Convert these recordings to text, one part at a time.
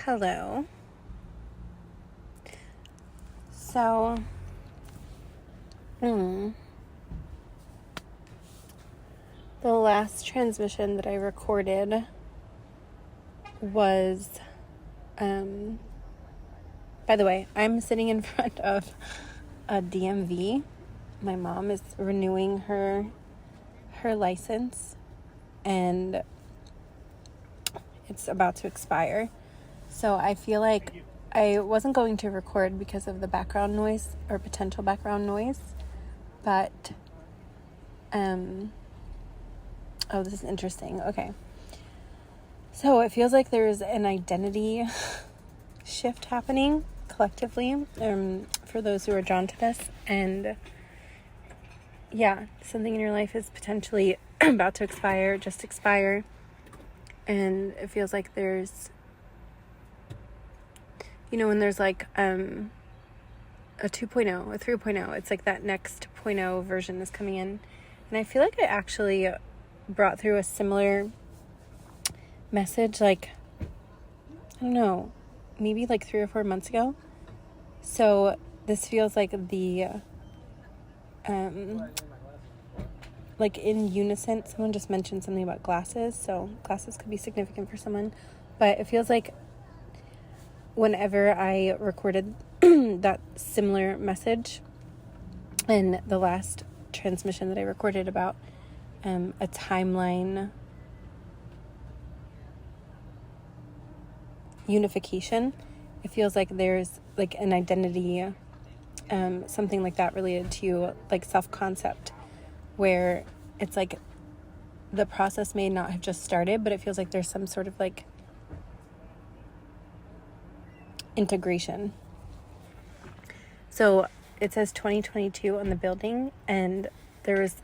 Hello. So, the last transmission that I recorded was, by the way, I'm sitting in front of a DMV. My mom is renewing her license, and it's about to expire. So I feel like I wasn't going to record because of the background noise or potential background noise, but oh, this is interesting. Okay. So it feels like there's an identity shift happening collectively, for those who are drawn to this. And yeah, something in your life is potentially about to expire, just expire. And it feels like there's, when there's like a 2.0, a 3.0, it's like that next 0.0 version is coming in. And I feel like I actually brought through a similar message, like, I don't know, maybe like 3 or 4 months ago. So this feels like the, like in unison. Someone just mentioned something about glasses, so glasses could be significant for someone, but it feels like whenever I recorded that similar message in the last transmission that I recorded about a timeline unification, it feels like there's like an identity, something like that related to like self-concept, where it's like the process may not have just started, but it feels like there's some sort of like integration. So it says 2022 on the building, and there's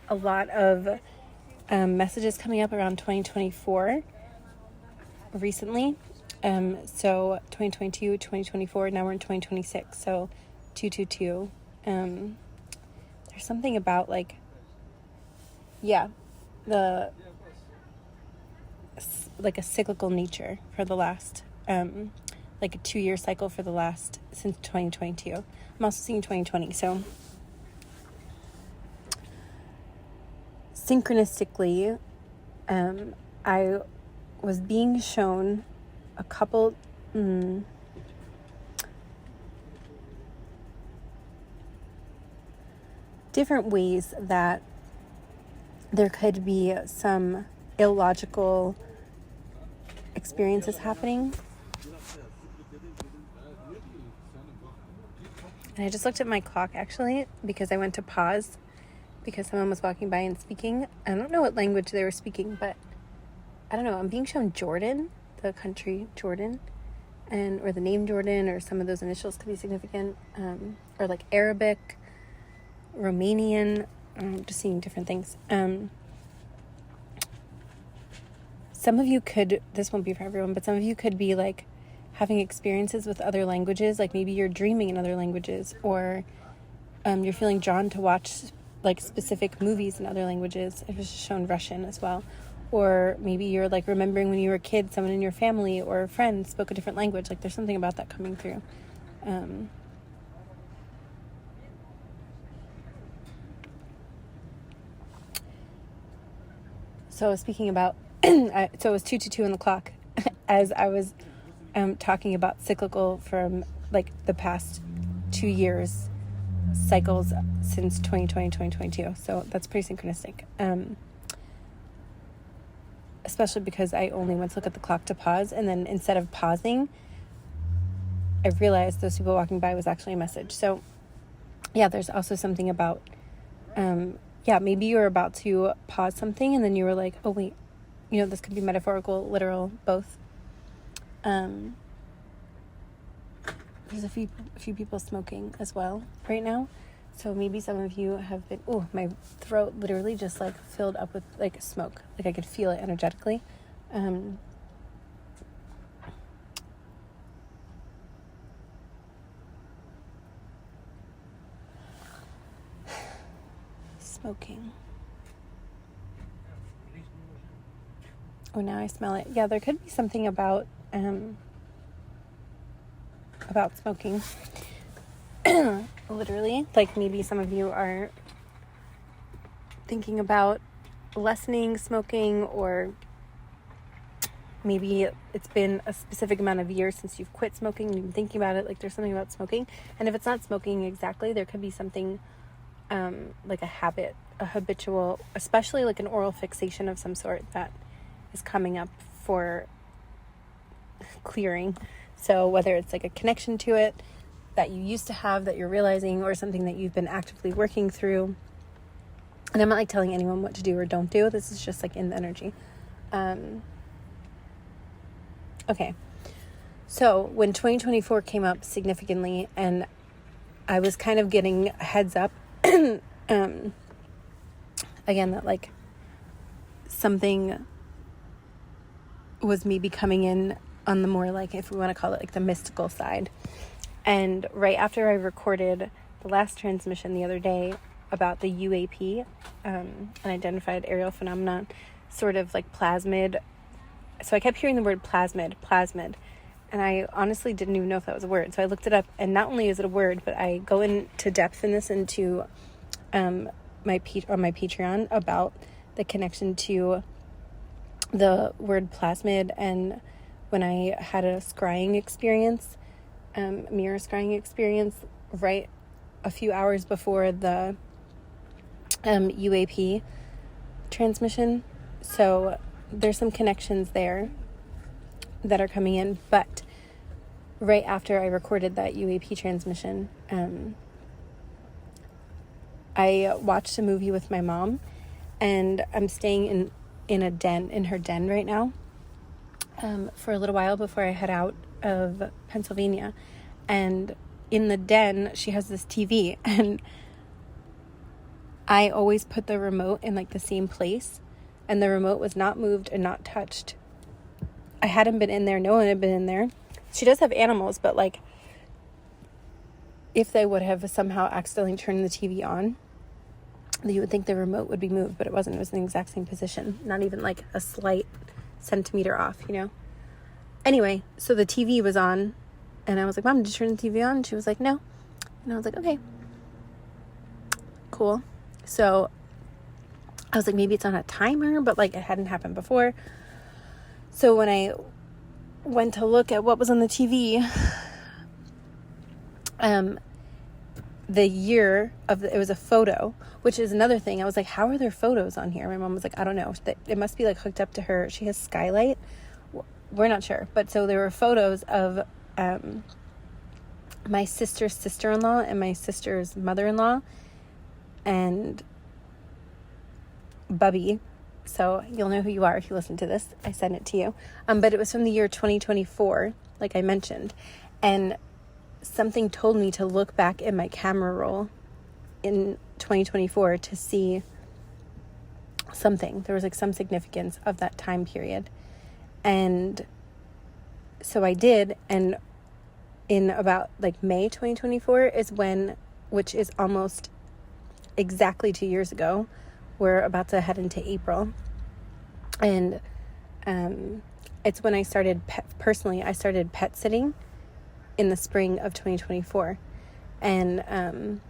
a lot of messages coming up around 2024 recently. So 2022, 2024, now we're in 2026. So 222. There's something about like, the like a cyclical nature for the last like a 2-year cycle for the last since 2022. I'm also seeing 2020. So synchronistically, I was being shown a couple different ways that there could be some illogical experiences happening. And I just looked at my clock, actually, because I went to pause because someone was walking by and speaking. I don't know what language they were speaking, but I don't know. I'm being shown Jordan, the country Jordan, or the name Jordan, or some of those initials could be significant, or like Arabic, Romanian. Just seeing different things. Some of you could, this won't be for everyone, but some of you could be like having experiences with other languages, like maybe you're dreaming in other languages, or you're feeling drawn to watch like specific movies in other languages. It was shown Russian as well. Or maybe you're like remembering when you were a kid, someone in your family or a friend spoke a different language. Like there's something about that coming through. So I was speaking about, so it was 2:22 on the clock as I was talking about cyclical from like the past 2 years cycles since 2020, 2022. So that's pretty synchronistic. Especially because I only went to look at the clock to pause, and then instead of pausing, I realized those people walking by was actually a message. So yeah, there's also something about, maybe you were about to pause something and then you were like, oh wait, this could be metaphorical, literal, both. There's a few people smoking as well right now. So maybe some of you have been, my throat literally just like filled up with like smoke. Like I could feel it energetically. Smoking. Oh, now I smell it. Yeah, there could be something about about smoking. Literally, like maybe some of you are thinking about lessening smoking, or maybe it's been a specific amount of years since you've quit smoking and you've been thinking about it, like there's something about smoking. And if it's not smoking exactly, there could be something like a habit, a habitual, especially like an oral fixation of some sort that is coming up for clearing. So whether it's like a connection to it that you used to have that you're realizing, or something that you've been actively working through. And I'm not like telling anyone what to do or don't do. This is just like in the energy. Okay. So when 2024 came up significantly, and I was kind of getting a heads up, again, that like something was maybe coming in on the more, like, if we want to call it like the mystical side. And right after I recorded the last transmission the other day about the UAP, unidentified aerial phenomenon, sort of like plasmid. So I kept hearing the word plasmid, and I honestly didn't even know if that was a word. So I looked it up, and not only is it a word, but I go into depth in this into on my Patreon about the connection to the word plasmid. And when I had a scrying experience, mirror scrying experience, right a few hours before the UAP transmission. So there's some connections there that are coming in. But right after I recorded that UAP transmission, I watched a movie with my mom, and I'm staying in her den right now, for a little while before I head out of Pennsylvania. And in the den, she has this TV, and I always put the remote in like the same place, and the remote was not moved and not touched. I hadn't been in there. No one had been in there. She does have animals, but like if they would have somehow accidentally turned the TV on, you would think the remote would be moved, but it wasn't. It was in the exact same position. Not even like a slight centimeter off, you know? Anyway, so the TV was on, and I was like, Mom, did you turn the TV on? And she was like, no. And I was like, okay, cool. So I was like, maybe it's on a timer, but like it hadn't happened before. So when I went to look at what was on the TV, the year of it was a photo, which is another thing. I was like, how are there photos on here? My mom was like, I don't know. It must be like hooked up to her. She has skylight. We're not sure. But so there were photos of my sister's sister-in-law and my sister's mother-in-law and Bubby. So you'll know who you are if you listen to this. I sent it to you. But it was from the year 2024, like I mentioned. And something told me to look back in my camera roll in 2024 to see something. There was like some significance of that time period. And so I did. And in about like May 2024 is when, which is almost exactly 2 years ago, we're about to head into April. And it's when I started I started pet sitting in the spring of 2024. And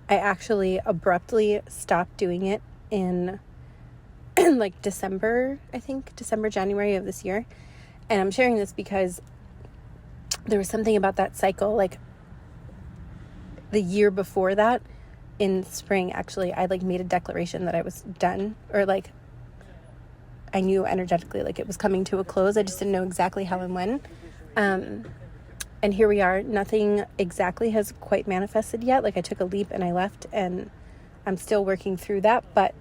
I actually abruptly stopped doing it in like December, January of this year. And I'm sharing this because there was something about that cycle, like the year before that, in spring, actually, I like made a declaration that I was done, or like I knew energetically like it was coming to a close. I just didn't know exactly how and when. And here we are. Nothing exactly has quite manifested yet. Like I took a leap and I left, and I'm still working through that, but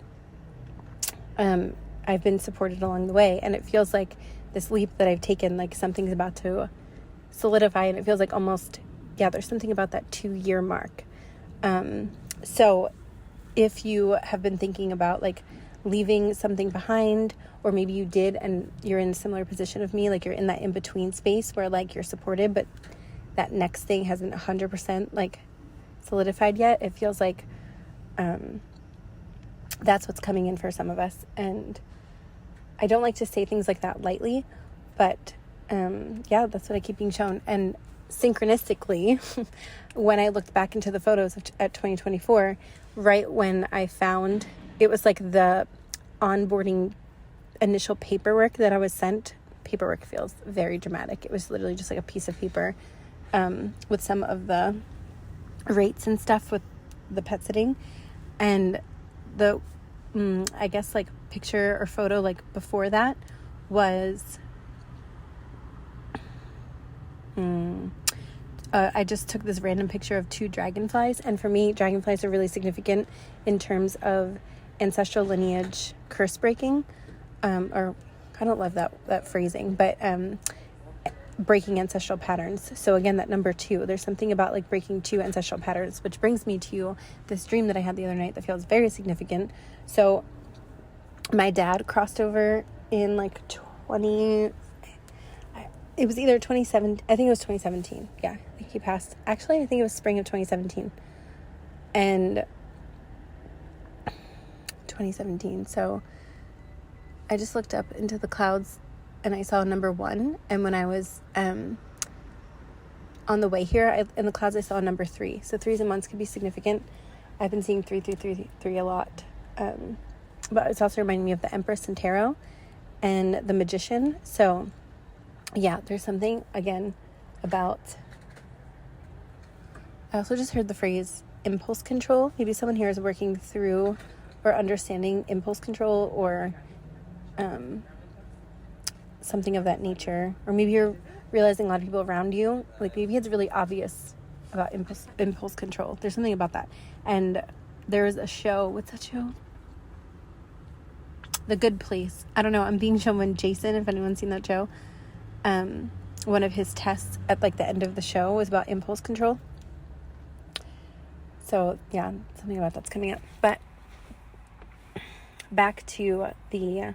I've been supported along the way, and it feels like this leap that I've taken, like something's about to solidify, and it feels like almost, there's something about that 2-year mark. So if you have been thinking about like leaving something behind, or maybe you did and you're in a similar position of me, like you're in that in-between space where like you're supported, but that next thing hasn't 100% like solidified yet, it feels like that's what's coming in for some of us. And I don't like to say things like that lightly, but yeah, that's what I keep being shown. And synchronistically, when I looked back into the photos at 2024, right when I found, it was like the onboarding initial paperwork that I was sent. Paperwork feels very dramatic. It was literally just like a piece of paper with some of the rates and stuff with the pet sitting. And the, I guess like picture or photo like before that was, I just took this random picture of 2 dragonflies. And for me, dragonflies are really significant in terms of ancestral lineage curse breaking. Or I don't love that phrasing, but breaking ancestral patterns. So again, that number 2, there's something about like breaking 2 ancestral patterns, which brings me to this dream that I had the other night that feels very significant. So my dad crossed over in like it was either 27, I think it was 2017. Yeah, I think he passed. Actually, I think it was spring of 2017. And 2017. So I just looked up into the clouds and I saw number 1. And when I was on the way here, in the clouds, I saw number 3. So 3s and 1s could be significant. I've been seeing 3 a lot. But it's also reminding me of the Empress and Tarot and the Magician. So yeah, there's something, again, about, I also just heard the phrase impulse control. Maybe someone here is working through or understanding impulse control or something of that nature. Or maybe you're realizing a lot of people around you, like maybe it's really obvious about impulse control. There's something about that. And there was a show, what's that show? The Good Place. I don't know, I'm being shown when Jason, if anyone's seen that show, one of his tests at like the end of the show was about impulse control. So yeah, something about that's coming up. But back to the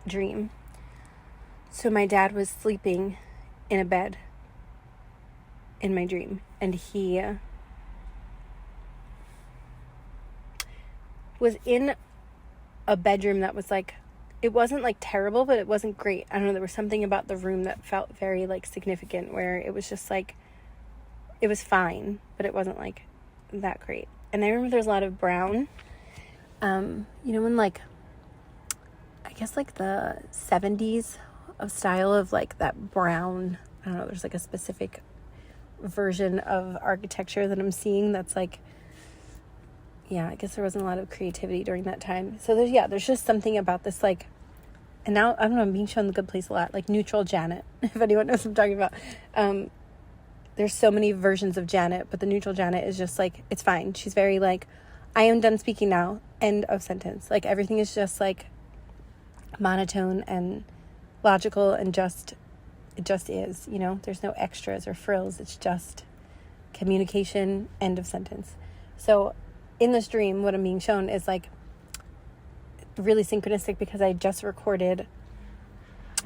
dream. So my dad was sleeping in a bed in my dream, and he was in a bedroom that was like, it wasn't like terrible, but it wasn't great. I don't know, there was something about the room that felt very like significant, where it was just like, it was fine, but it wasn't like that great. And I remember there's a lot of brown, you know, when like, I guess like the 70s of style of like that brown, I don't know, there's like a specific version of architecture that I'm seeing that's like, yeah, I guess there wasn't a lot of creativity during that time. So there's just something about this, like, and now, I don't know, I'm being shown The Good Place a lot, like neutral Janet, if anyone knows what I'm talking about. There's so many versions of Janet, but the neutral Janet is just like, it's fine. She's very like, I am done speaking now, end of sentence. Like everything is just like monotone and logical and just, it just is, you know, there's no extras or frills. It's just communication, end of sentence. So in this dream, what I'm being shown is like really synchronistic, because I just recorded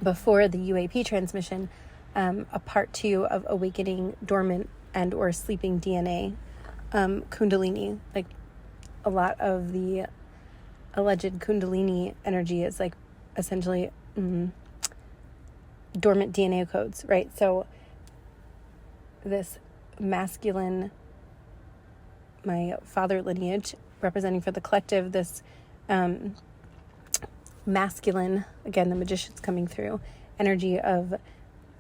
before the UAP transmission a part 2 of awakening dormant and or sleeping DNA, Kundalini. Like a lot of the alleged Kundalini energy is like essentially dormant DNA codes, right? So this masculine, my father lineage representing for the collective, this masculine, again, the magician's coming through, energy of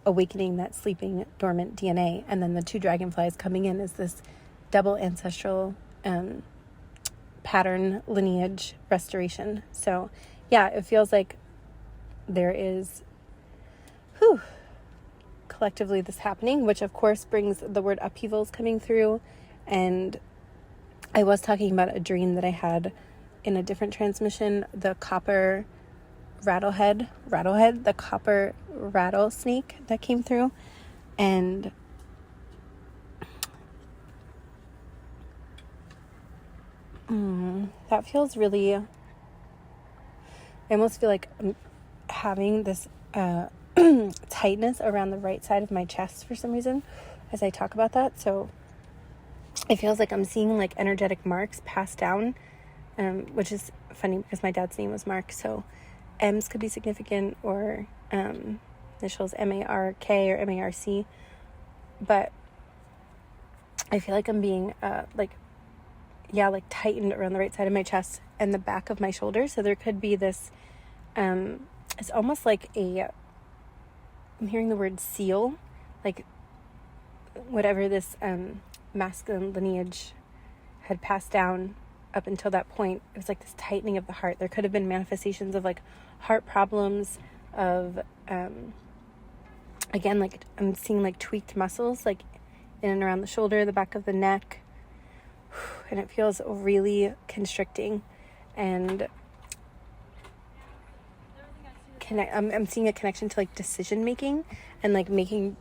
awakening that sleeping dormant DNA. And then the 2 dragonflies coming in is this double ancestral pattern lineage restoration. So yeah, it feels like there is collectively this happening, which of course brings the word upheavals coming through. And I was talking about a dream that I had in a different transmission, the copper rattlehead, the copper rattlesnake that came through. And that feels really, I almost feel like I'm having this tightness around the right side of my chest for some reason as I talk about that. So it feels like I'm seeing like energetic marks passed down, which is funny because my dad's name was Mark. So M's could be significant, or initials MARK or MARC. But I feel like I'm being tightened around the right side of my chest and the back of my shoulders. So there could be this, it's almost like I'm hearing the word seal, like whatever this masculine lineage had passed down up until that point. It was like this tightening of the heart. There could have been manifestations of like heart problems, of again, like I'm seeing like tweaked muscles, like in and around the shoulder, the back of the neck, and it feels really constricting. And I'm seeing a connection to like decision making and like making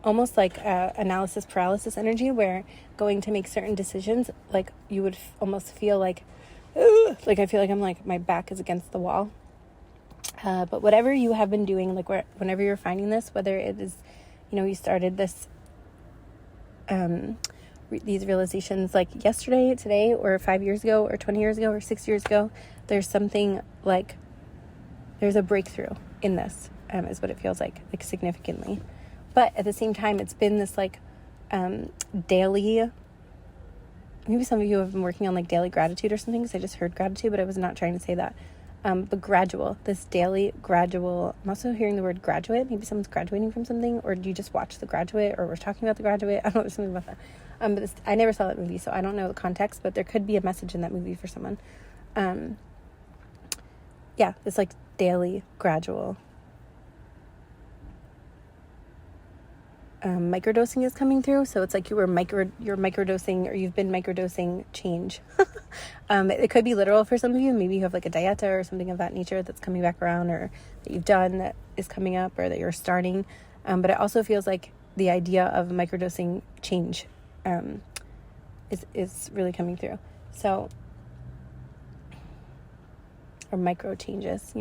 almost like analysis paralysis energy, where going to make certain decisions, like you would almost feel like, like I feel like I'm like my back is against the wall. But whatever you have been doing, like whenever you're finding this, whether it is, you started this, these realizations like yesterday, today, or 5 years ago, or 20 years ago, or 6 years ago, there's something like, there's a breakthrough in this, is what it feels like significantly. But at the same time, it's been this like daily, maybe some of you have been working on like daily gratitude or something, because I just heard gratitude, but I was not trying to say that. But gradual, this daily gradual, I'm also hearing the word graduate. Maybe someone's graduating from something, or do you just watch The Graduate, or we're talking about The Graduate? I don't know, there's something about that. But I never saw that movie, so I don't know the context, but there could be a message in that movie for someone. This like daily gradual. Microdosing is coming through, so it's like you're microdosing, or you've been microdosing change. It could be literal for some of you. Maybe you have like a dieta or something of that nature that's coming back around, or that you've done that is coming up, or that you're starting. But it also feels like the idea of microdosing change is really coming through. So, or micro changes,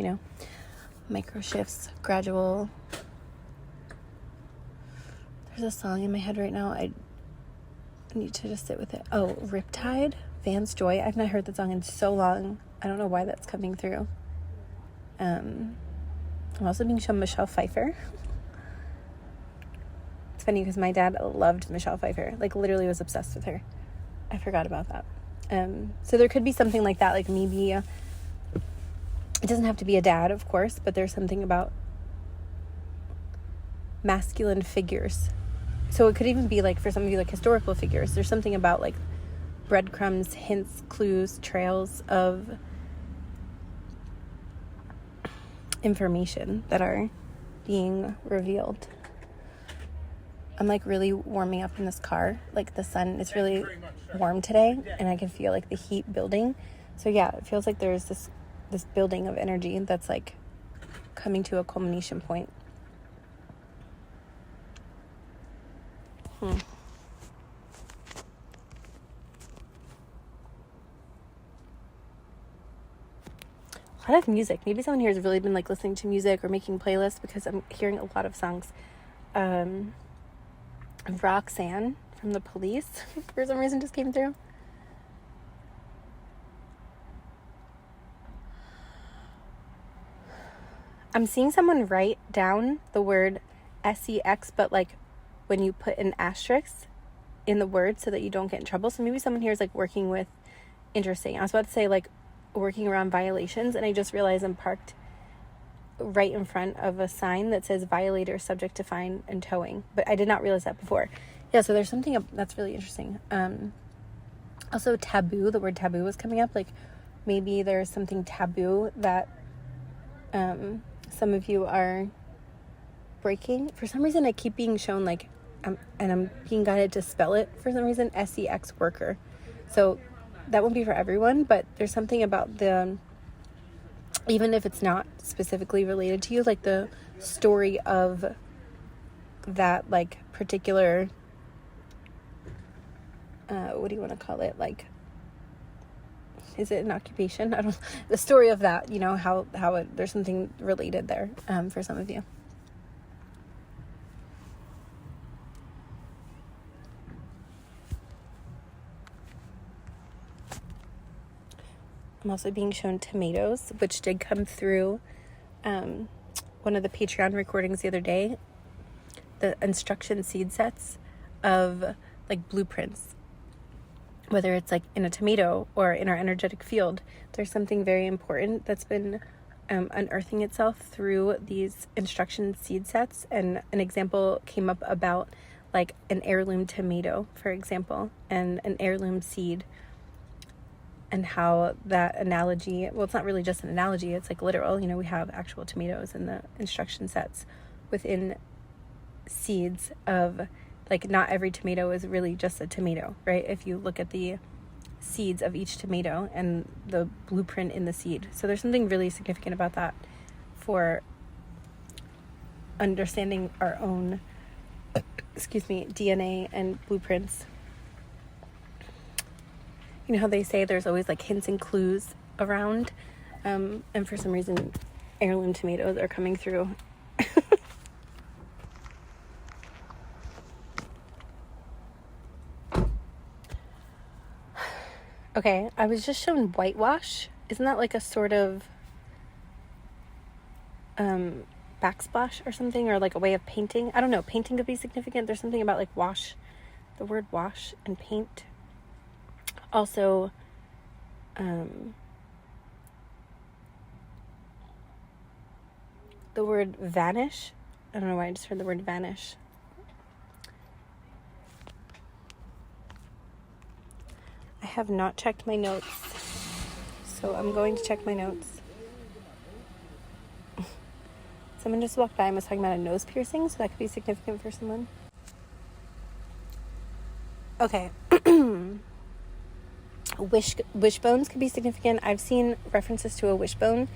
micro shifts, gradual. There's a song in my head right now. I need to just sit with it. Oh, Riptide, Van's Joy. I've not heard that song in so long. I don't know why that's coming through. I'm also being shown Michelle Pfeiffer. It's funny because my dad loved Michelle Pfeiffer. Like literally was obsessed with her. I forgot about that. So there could be something like that. Like maybe it doesn't have to be a dad, of course, but there's something about masculine figures. So it could even be like, for some of you, like historical figures. There's something about like breadcrumbs, hints, clues, trails of information that are being revealed. I'm like really warming up in this car. Like the sun is really warm today, and I can feel like the heat building. So yeah, it feels like there's this building of energy that's like coming to a culmination point. A lot of music. Maybe someone here has really been like listening to music or making playlists, because I'm hearing a lot of songs. Roxanne from The Police for some reason just came through. I'm seeing someone write down the word sex, but like when you put an asterisk in the word so that you don't get in trouble. So maybe someone here is like working with, interesting. I was about to say like working around violations, and I just realized I'm parked right in front of a sign that says violator subject to fine and towing, but I did not realize that before. Yeah, so there's something that's really interesting. Also taboo, the word taboo was coming up. Like maybe there's something taboo that some of you are breaking. For some reason I keep being shown like and I'm being guided to spell it for some reason, sex worker. So that won't be for everyone, but there's something about the, even if it's not specifically related to you, like the story of that like particular what do you want to call it, like, is it an occupation? I don't, the story of that, how it, there's something related there for some of you. I'm also being shown tomatoes, which did come through one of the Patreon recordings the other day. The instruction seed sets of like blueprints, whether it's like in a tomato or in our energetic field. There's something very important that's been unearthing itself through these instruction seed sets. And an example came up about like an heirloom tomato, for example, and an heirloom seed, and how that analogy, well, it's not really just an analogy, it's like literal. You know, we have actual tomatoes in the instruction sets within seeds of, like, not every tomato is really just a tomato, right? If you look at the seeds of each tomato and the blueprint in the seed. So there's something really significant about that for understanding our own, DNA and blueprints. You know how they say there's always like hints and clues around, and for some reason heirloom tomatoes are coming through. Okay, I was just shown whitewash. Isn't that like a sort of backsplash or something, or like a way of painting? I don't know. Painting could be significant. There's something about like wash, the word wash and paint. Also, the word vanish. I don't know why I just heard the word vanish. I have not checked my notes, so I'm going to check my notes. Someone just walked by and was talking about a nose piercing, so that could be significant for someone. Okay. Wishbones could be significant. I've seen references to a wishbone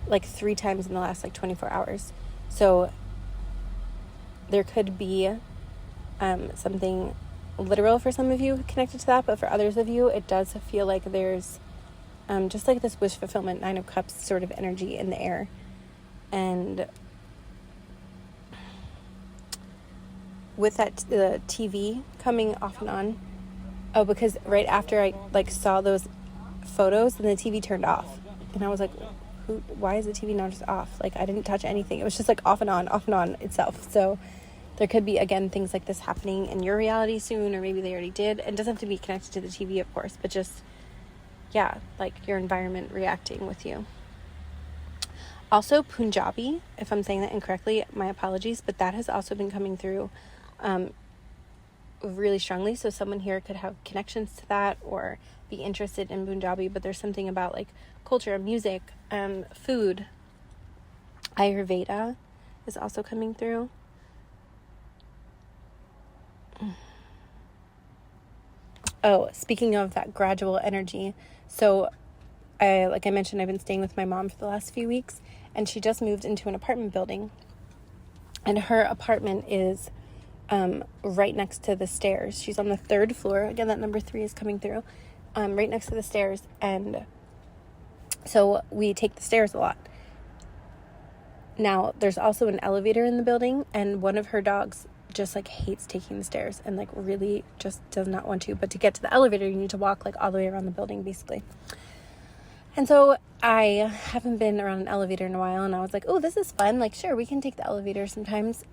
like 3 times in the last like 24 hours. So there could be something literal for some of you connected to that, but for others of you, it does feel like there's just like this wish fulfillment, 9 of Cups sort of energy in the air. And with that, the TV coming off and on. Oh, because right after I like saw those photos, then the TV turned off, and I was like, why is the TV not just off? Like, I didn't touch anything. It was just like off and on itself. So there could be, again, things like this happening in your reality soon, or maybe they already did. It doesn't have to be connected to the TV, of course, but just, yeah, like your environment reacting with you. Also, Punjabi, if I'm saying that incorrectly, my apologies, but that has also been coming through really strongly. So someone here could have connections to that or be interested in Punjabi, but there's something about like culture, music, food. Ayurveda is also coming through. Oh, speaking of that gradual energy, so like I mentioned, I've been staying with my mom for the last few weeks, and she just moved into an apartment building, and her apartment is right next to the stairs. She's on the 3rd floor. Again, that number 3 is coming through, right next to the stairs. And so we take the stairs a lot. Now, there's also an elevator in the building, and one of her dogs just like hates taking the stairs and like really just does not want to. But to get to the elevator, you need to walk like all the way around the building, basically. And so I haven't been around an elevator in a while, and I was like, oh, this is fun. Like, sure, we can take the elevator sometimes.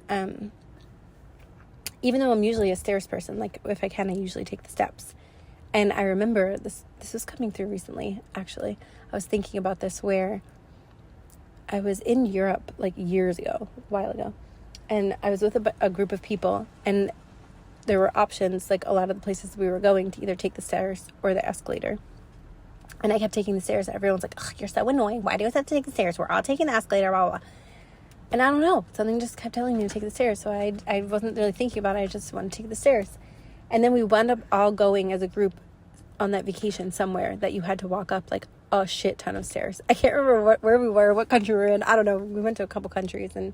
Even though I'm usually a stairs person, like if I can, I usually take the steps. And I remember this was coming through recently, actually. I was thinking about this where I was in Europe like years ago, a while ago. And I was with a group of people, and there were options, like a lot of the places we were going, to either take the stairs or the escalator. And I kept taking the stairs. Everyone's like, "Ugh, you're so annoying. Why do you have to take the stairs? We're all taking the escalator, blah, blah, blah." And I don't know. Something just kept telling me to take the stairs. So I wasn't really thinking about it. I just wanted to take the stairs. And then we wound up all going as a group on that vacation somewhere that you had to walk up like a shit ton of stairs. I can't remember where we were, what country we were in. I don't know. We went to a couple countries. And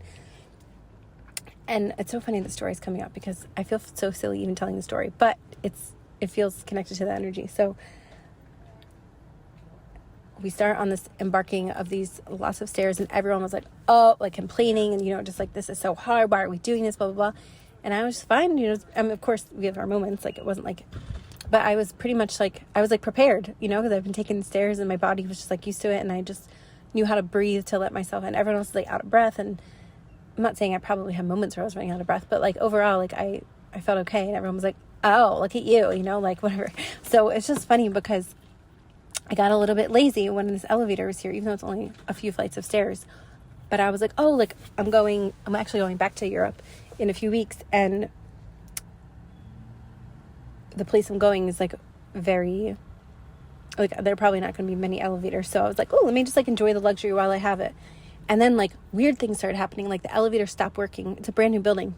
it's so funny the story's coming up because I feel so silly even telling the story. But it feels connected to the energy. So we start on this embarking of these lots of stairs, and everyone was like, oh, like complaining, and, just like, this is so hard. Why are we doing this? Blah, blah, blah. And I was fine. And of course we have our moments. Like, it wasn't like But I was pretty much like, I was like prepared, you know, because I've been taking the stairs and my body was just like used to it. And I just knew how to breathe to let myself in. Everyone else was like out of breath. And I'm not saying I probably had moments where I was running out of breath, but like overall, like I felt okay. And everyone was like, oh, look at you, you know, like whatever. So it's just funny because I got a little bit lazy when this elevator was here, even though it's only a few flights of stairs. But I was like, oh, like I'm actually going back to Europe in a few weeks. And the place I'm going is like very, like there are probably not going to be many elevators. So I was like, oh, let me just like enjoy the luxury while I have it. And then like weird things started happening. Like the elevator stopped working. It's a brand new building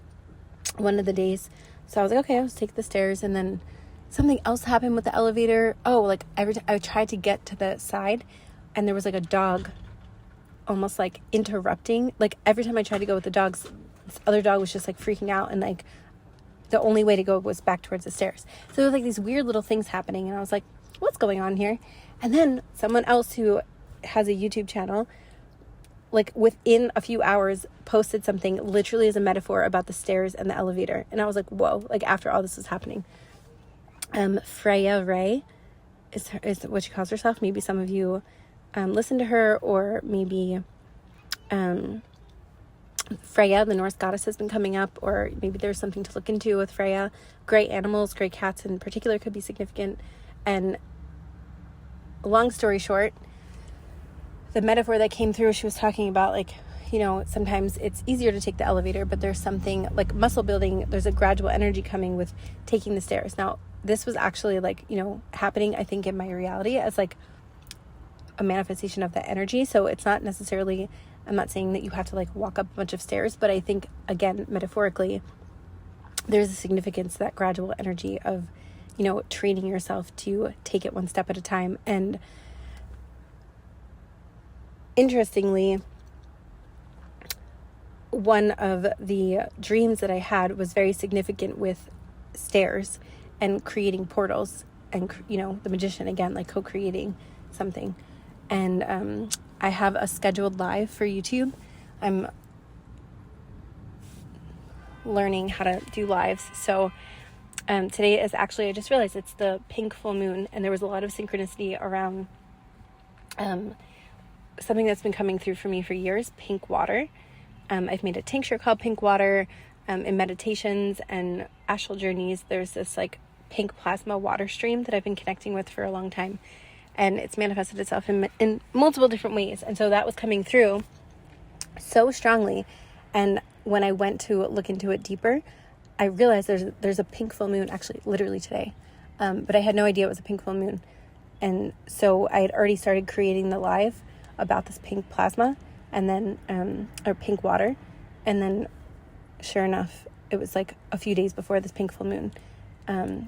one of the days. So I was like, okay, I'll just take the stairs. And then something else happened with the elevator. Oh, like every time I tried to get to the side and there was like a dog almost like interrupting. Like every time I tried to go with the dogs, this other dog was just like freaking out. And like the only way to go was back towards the stairs. So there was like these weird little things happening. And I was like, what's going on here? And then someone else who has a YouTube channel, like within a few hours, posted something literally as a metaphor about the stairs and the elevator. And I was like, whoa, like after all this was happening. Freya Ray is what she calls herself. Maybe some of you listen to her, or maybe Freya, the Norse goddess, has been coming up, or maybe there's something to look into with Freya. Gray animals, gray cats in particular could be significant. And long story short, the metaphor that came through, she was talking about like, you know, sometimes it's easier to take the elevator, but there's something like muscle building. There's a gradual energy coming with taking the stairs. Now, this was actually like, you know, happening, I think, in my reality as like a manifestation of that energy. So it's not necessarily, I'm not saying that you have to like walk up a bunch of stairs, but I think, again, metaphorically, there's a significance to that gradual energy of, you know, training yourself to take it one step at a time. And interestingly, one of the dreams that I had was very significant with stairs and creating portals and, you know, the magician, again, like co-creating something. And I have a scheduled live for YouTube. I'm learning how to do lives. So today is actually, I just realized it's the pink full moon, and there was a lot of synchronicity around something that's been coming through for me for years, pink water. I've made a tincture called pink water. In meditations and astral journeys, there's this like pink plasma water stream that I've been connecting with for a long time. And it's manifested itself in multiple different ways. And so that was coming through so strongly. And when I went to look into it deeper, I realized there's a pink full moon, actually literally today. But I had no idea it was a pink full moon. And so I had already started creating the live about this pink plasma and then, or pink water. And then sure enough, it was like a few days before this pink full moon.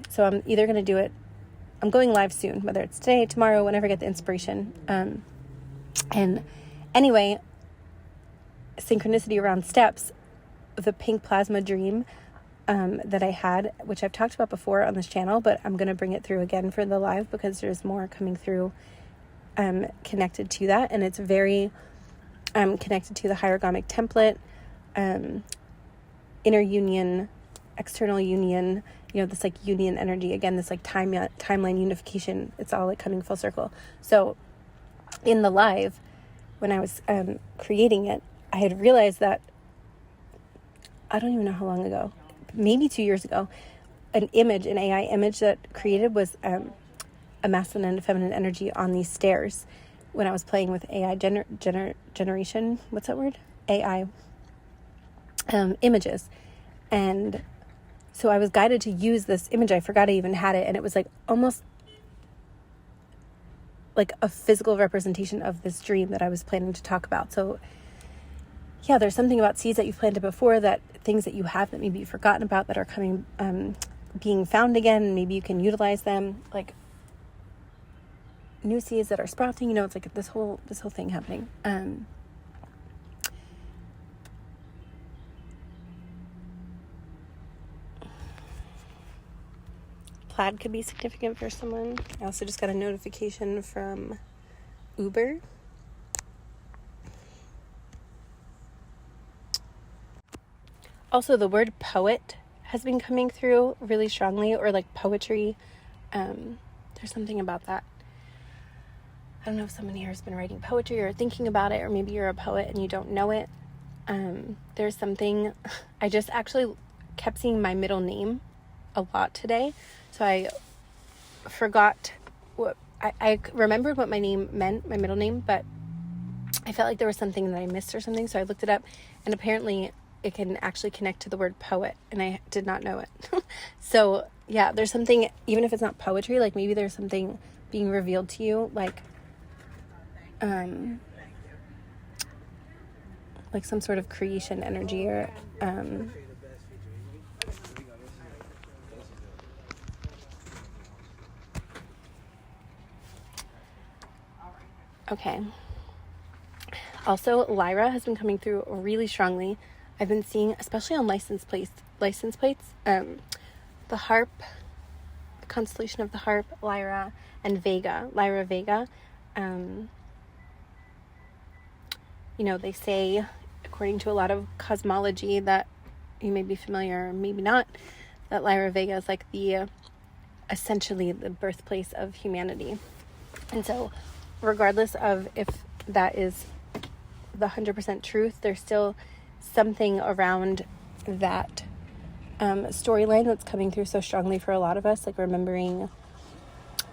So I'm either going to do it, I'm going live soon, whether it's today, tomorrow, whenever I get the inspiration. And anyway, synchronicity around steps, the pink plasma dream that I had, which I've talked about before on this channel, but I'm going to bring it through again for the live because there's more coming through connected to that. And it's very connected to the hierogamic template, inner union, external union, you know, this like union energy, again, this like timeline unification. It's all like coming full circle. So in the live, when I was creating it, I had realized that, I don't even know how long ago, maybe 2 years ago, an AI image that created was a masculine and feminine energy on these stairs when I was playing with AI generation, what's that word? AI images. And so I was guided to use this image. I forgot I even had it. And it was like almost like a physical representation of this dream that I was planning to talk about. So yeah, there's something about seeds that you've planted before, that things that you have that maybe you've forgotten about that are coming, being found again. Maybe you can utilize them, like new seeds that are sprouting, you know, it's like this whole thing happening. Plaid could be significant for someone. I also just got a notification from Uber. Also, the word poet has been coming through really strongly, or like poetry. There's something about that. I don't know if someone here has been writing poetry or thinking about it, or maybe you're a poet and you don't know it. There's something, I just actually kept seeing my middle name a lot today. So I forgot what, I remembered what my name meant, my middle name, but I felt like there was something that I missed or something. So I looked it up, and apparently it can actually connect to the word poet, and I did not know it. So yeah, there's something, even if it's not poetry, like maybe there's something being revealed to you, like some sort of creation energy, or okay. Also, Lyra has been coming through really strongly. I've been seeing, especially on license plates, the harp, the constellation of the harp, Lyra Vega. You know, they say, according to a lot of cosmology that you may be familiar or maybe not, that Lyra Vega is like essentially the birthplace of humanity. And so regardless of if that is the 100% truth, there's still something around that storyline that's coming through so strongly for a lot of us, like remembering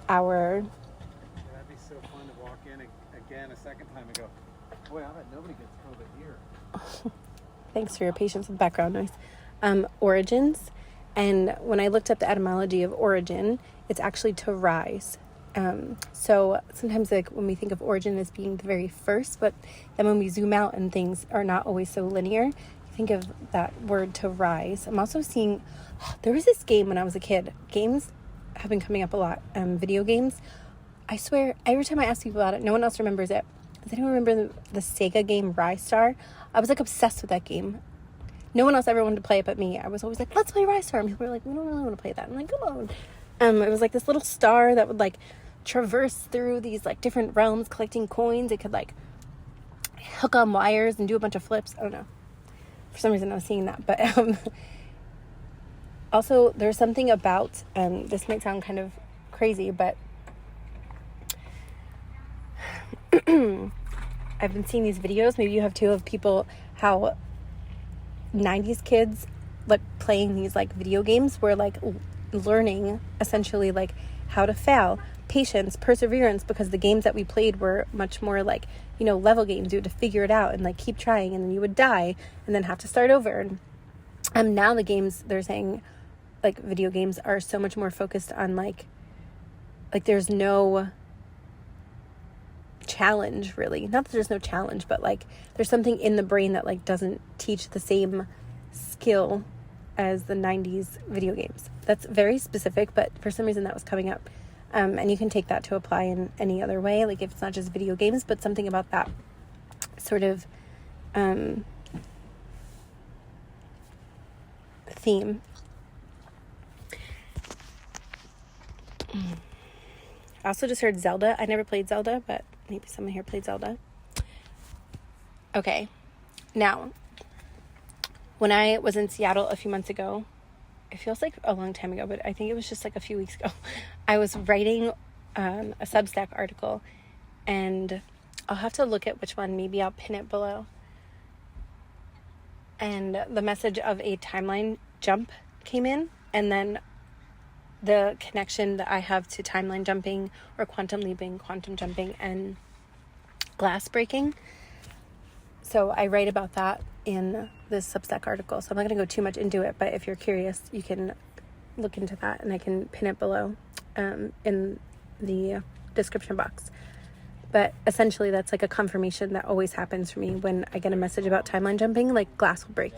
our... That'd be so fun to walk in again a second time and go, boy, I bet nobody gets COVID here. Thanks for your patience with background noise. Origins. And when I looked up the etymology of origin, it's actually to rise. So sometimes, like, when we think of origin as being the very first, but then when we zoom out and things are not always so linear, think of that word to rise. I'm also seeing, there was this game when I was a kid. Games have been coming up a lot. Video games. I swear, every time I ask people about it, no one else remembers it. Does anyone remember the Sega game Rise Star? I was like obsessed with that game. No one else ever wanted to play it but me. I was always like, let's play Rise Star. And people were like, we don't really want to play that. I'm like, come on. It was like this little star that would like traverse through these like different realms collecting coins. It could like hook on wires and do a bunch of flips. I don't know. For some reason I was seeing that. But also there's something about, this might sound kind of crazy, but I've been seeing these videos, maybe you have too, of people, how 90s kids like playing these like video games were like learning essentially like how to fail, patience, perseverance, because the games that we played were much more like, you know, level games. You had to figure it out and like keep trying, and then you would die and then have to start over. And now the games, they're saying like video games are so much more focused on like there's no challenge, really. Not that there's no challenge, but like there's something in the brain that like doesn't teach the same skill as the 90s video games. That's very specific, but for some reason that was coming up. And you can take that to apply in any other way, like if it's not just video games, but something about that sort of theme. I also just heard Zelda. I never played Zelda, but maybe someone here played Zelda. Okay. Now, when I was in Seattle a few months ago, it feels like a long time ago, but I think it was just like a few weeks ago, I was writing a Substack article, and I'll have to look at which one. Maybe I'll pin it below. And the message of a timeline jump came in, and then the connection that I have to timeline jumping or quantum leaping, quantum jumping, and glass breaking. So I write about that in this Substack article. So I'm not going to go too much into it, but if you're curious, you can look into that, and I can pin it below in the description box. But essentially, that's like a confirmation that always happens for me when I get a message about timeline jumping, like glass will break.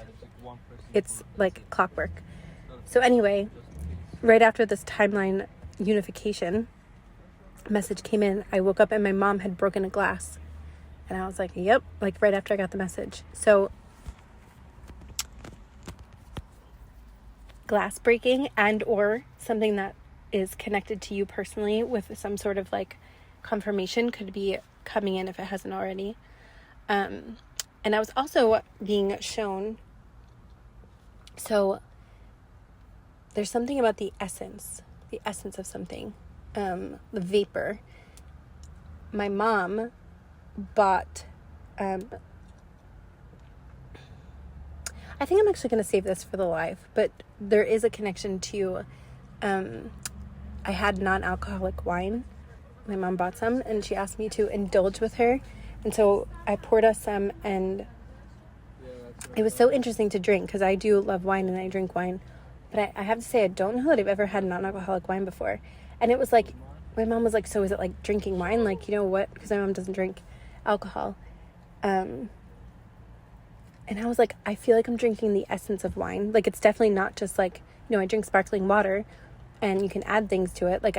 It's like clockwork. So anyway, right after this timeline unification message came in, I woke up and my mom had broken a glass. And I was like, yep, like right after I got the message. So glass breaking and or something that is connected to you personally with some sort of like confirmation could be coming in if it hasn't already. And I was also being shown, so there's something about the essence. the essence of something, the vapor. My mom bought, I think I'm actually going to save this for the live, but there is a connection to, I had non-alcoholic wine. My mom bought some and she asked me to indulge with her. And so I poured us some, and it was so interesting to drink because I do love wine and I drink wine. But I have to say, I don't know that I've ever had non-alcoholic wine before. And it was like, my mom was like, so is it like drinking wine? Like, you know what? Because my mom doesn't drink alcohol. And I was like, I feel like I'm drinking the essence of wine. Like, it's definitely not just like, you know, I drink sparkling water and you can add things to it. Like,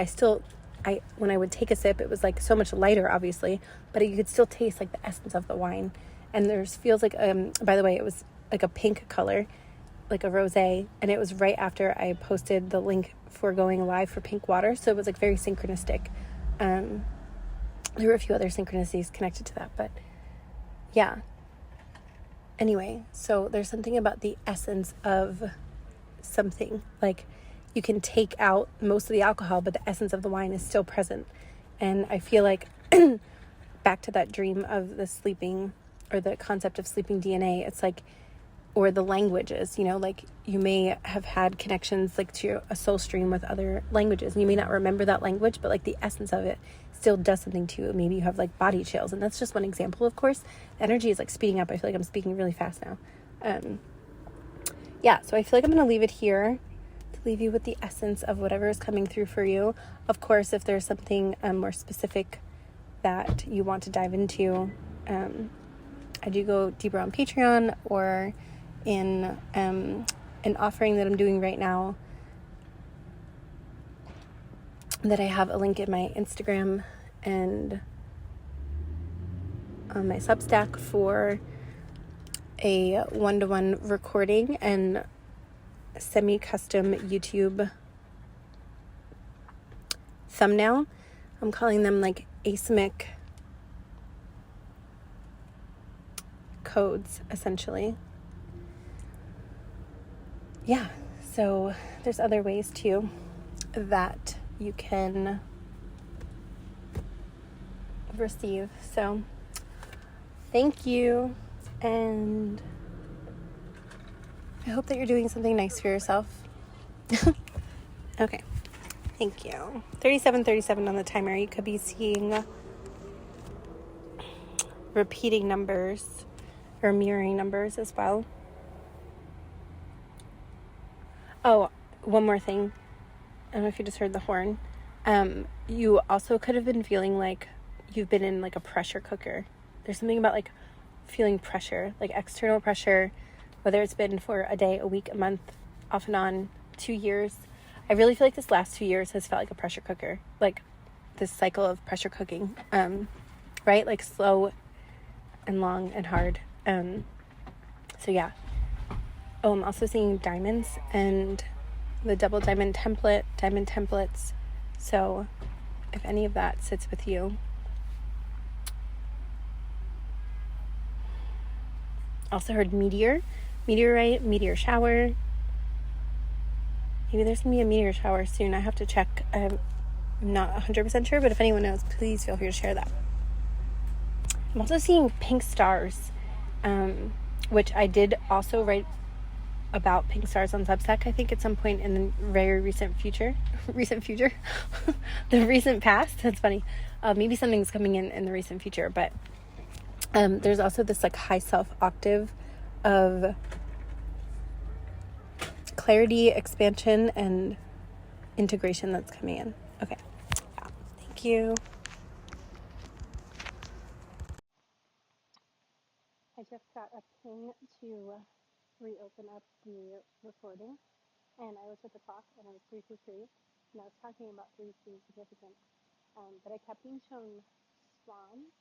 when I would take a sip, it was like so much lighter, obviously, but you could still taste like the essence of the wine. And there's feels like, by the way, it was like a pink color, like a rosé, and it was right after I posted the link for going live for Pink Water. So it was like very synchronistic. There were a few other synchronicities connected to that, but yeah. Anyway, so there's something about the essence of something. Like, you can take out most of the alcohol, but the essence of the wine is still present. And I feel like back to that dream of the sleeping, or the concept of sleeping DNA, it's like, or the languages, you know, like you may have had connections like to a soul stream with other languages, and you may not remember that language, but like the essence of it still does something to you. Maybe you have like body chills, and that's just one example. Of course, the energy is like speeding up. I feel like I'm speaking really fast now. Yeah, so I feel like I'm going to leave it here to leave you with the essence of whatever is coming through for you. Of course, if there's something more specific that you want to dive into, I do go deeper on Patreon, or in an offering that I'm doing right now that I have a link in my Instagram and on my Substack for a one-to-one recording and semi-custom YouTube thumbnail. I'm calling them like asemic codes, essentially. Yeah, so there's other ways too that you can receive. So thank you, and I hope that you're doing something nice for yourself. Okay, thank you. 37:37 on the timer. You could be seeing repeating numbers or mirroring numbers as well. Oh, one more thing. I don't know if you just heard the horn. You also could have been feeling like you've been in like a pressure cooker. There's something about like feeling pressure, like external pressure, whether it's been for a day, a week, a month, off and on, 2 years. I really feel like this last 2 years has felt like a pressure cooker, like this cycle of pressure cooking, right? Like slow and long and hard. So yeah. Oh, I'm also seeing diamonds and the double diamond templates. So if any of that sits with you. Also heard meteorite, meteor shower. Maybe there's going to be a meteor shower soon. I have to check. I'm not 100% sure, but if anyone knows, please feel free to share that. I'm also seeing pink stars, which I did also write about pink stars on Substack, I think at some point in the very recent future, the recent past. That's funny. Maybe something's coming in the recent future, but there's also this like high self octave of clarity, expansion, and integration that's coming in. Okay. Yeah. Thank you. I just got a ping to reopen up the recording, and I looked at the clock, and it was 3:23, and I was talking about things being significant, but I kept being shown swans